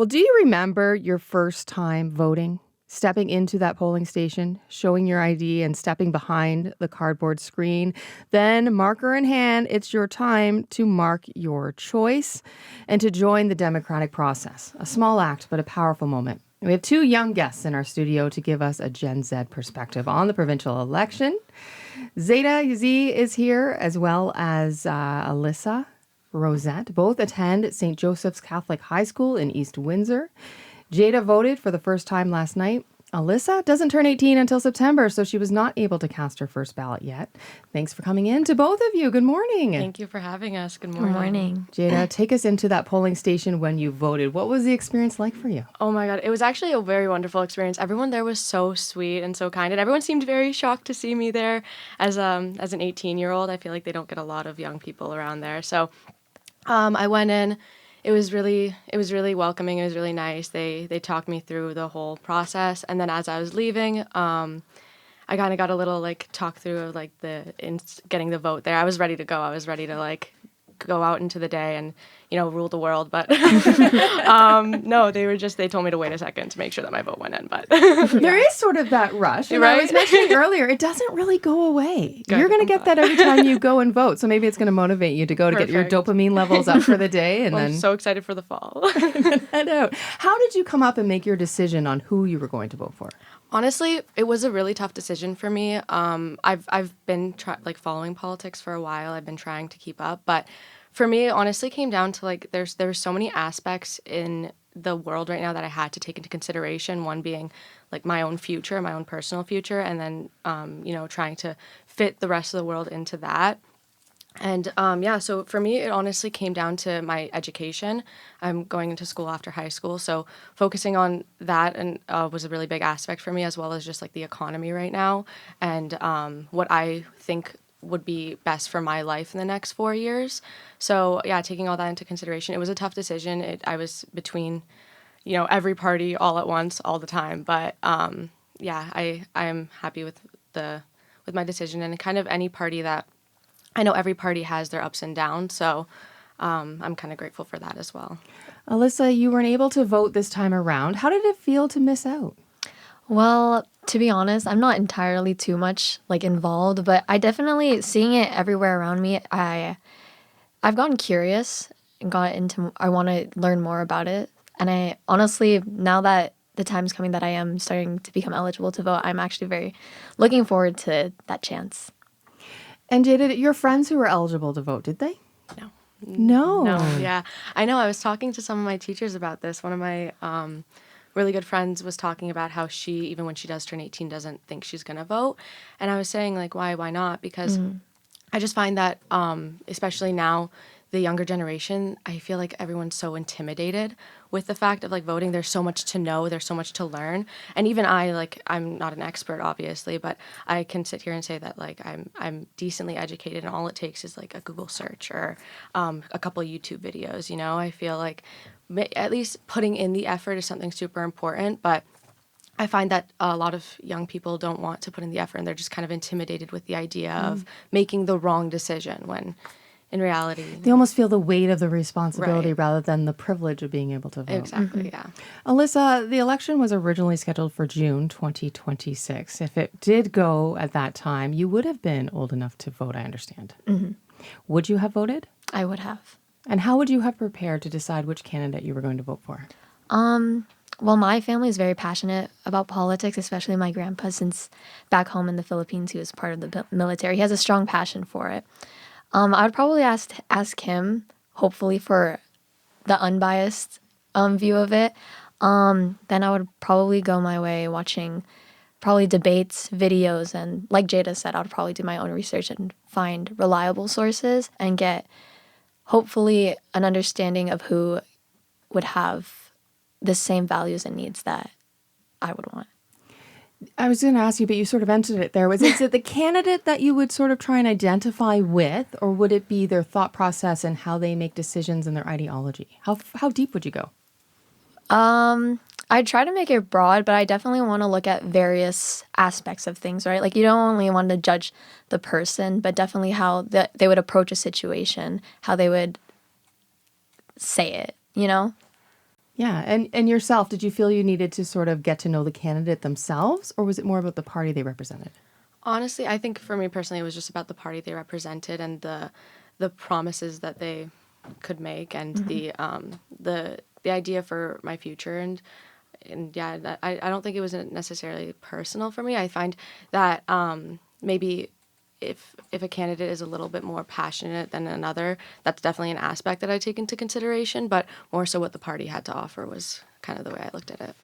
Well, do you remember your first time voting? Stepping into that polling station, showing your ID, and stepping behind the cardboard screen. Then, marker in hand, it's your time to mark your choice and to join the democratic process. A small act, but a powerful moment. We have two young guests in our studio to give us a Gen Z perspective on the provincial election. Ceyda Z is here, as well as Alyssa. Rosete. Both attend St. Joseph's Catholic High School in East Windsor. Ceyda voted for the first time last night. Alyssa doesn't turn 18 until September, so she was not able to cast her first ballot yet. Thanks for coming in to both of you. Good morning. Thank you for having us. Good morning. Good morning. Ceyda, take us into that polling station when you voted. What was the experience like for you? Oh my God, it was actually a very wonderful experience. Everyone there was so sweet and so kind, and everyone seemed very shocked to see me there as an 18-year-old. I feel like they don't get a lot of young people around there. So I went in. It was really welcoming. It was really nice. They talked me through the whole process, and then as I was leaving, I kind of got a little talk through of getting the vote there. I was ready to go. I was ready to go out into the day and rule the world, but no, they told me to wait a second to make sure that my vote went in. But there is sort of that rush, and right? I was mentioning earlier, it doesn't really go away. Good. You're going to get that every time you go and vote, so maybe it's going to motivate you to go to get your dopamine levels up for the day, and then I'm so excited for the fall. I know. How did you come up and make your decision on who you were going to vote for? Honestly, it was a really tough decision for me. I've been following politics for a while. I've been trying to keep up, but for me, it honestly came down to there's so many aspects in the world right now that I had to take into consideration. One being my own future, my own personal future, and then trying to fit the rest of the world into that. And so for me, it honestly came down to my education. I'm going into school after high school, so focusing on that and was a really big aspect for me, as well as just the economy right now and what I think would be best for my life in the next 4 years. So yeah, taking all that into consideration, it was a tough decision. I was between, every party all at once, all the time. But I am happy with my decision, and kind of any party that I know every party has their ups and downs. So I'm kind of grateful for that as well. Alyssa, you weren't able to vote this time around. How did it feel to miss out? Well, to be honest, I'm not entirely too much involved, but I definitely seeing it everywhere around me. I've gotten curious and I want to learn more about it. And I honestly, now that the time's coming that I am starting to become eligible to vote, I'm actually very looking forward to that chance. And Ceyda, your friends who were eligible to vote, did they? No. No, yeah. I know. I was talking to some of my teachers about this. One of my really good friends was talking about how she, even when she does turn 18, doesn't think she's going to vote. And I was saying, why not? Because I just find that, especially now, the younger generation, I feel like everyone's so intimidated with the fact of voting. There's so much to know. There's so much to learn. And even I'm not an expert, obviously, but I can sit here and say that I'm decently educated, and all it takes is a Google search or a couple YouTube videos. I feel like at least putting in the effort is something super important, but I find that a lot of young people don't want to put in the effort, and they're just kind of intimidated with the idea of making the wrong decision when in reality they almost feel the weight of the responsibility rather than the privilege of being able to vote. Exactly, yeah. Alyssa, the election was originally scheduled for June 2026. If it did go at that time, you would have been old enough to vote, I understand. Mm-hmm. Would you have voted? I would have. And how would you have prepared to decide which candidate you were going to vote for? Well, my family is very passionate about politics, especially my grandpa, since back home in the Philippines, he was part of the military. He has a strong passion for it. I would probably ask him, hopefully for the unbiased view of it. Then I would probably go my way watching probably debates, videos, and like Ceyda said, I would probably do my own research and find reliable sources and get hopefully an understanding of who would have the same values and needs that I would want. I was going to ask you, but you sort of answered it there. Is it the candidate that you would sort of try and identify with, or would it be their thought process and how they make decisions and their ideology? How deep would you go? I try to make it broad, but I definitely want to look at various aspects of things, right? You don't only want to judge the person, but definitely how they would approach a situation, how they would say it, Yeah. And yourself, did you feel you needed to sort of get to know the candidate themselves, or was it more about the party they represented? Honestly, I think for me personally, it was just about the party they represented and the promises that they could make and the idea for my future and yeah, I don't think it was necessarily personal for me. I find that maybe if a candidate is a little bit more passionate than another, that's definitely an aspect that I take into consideration. But more so, what the party had to offer was kind of the way I looked at it.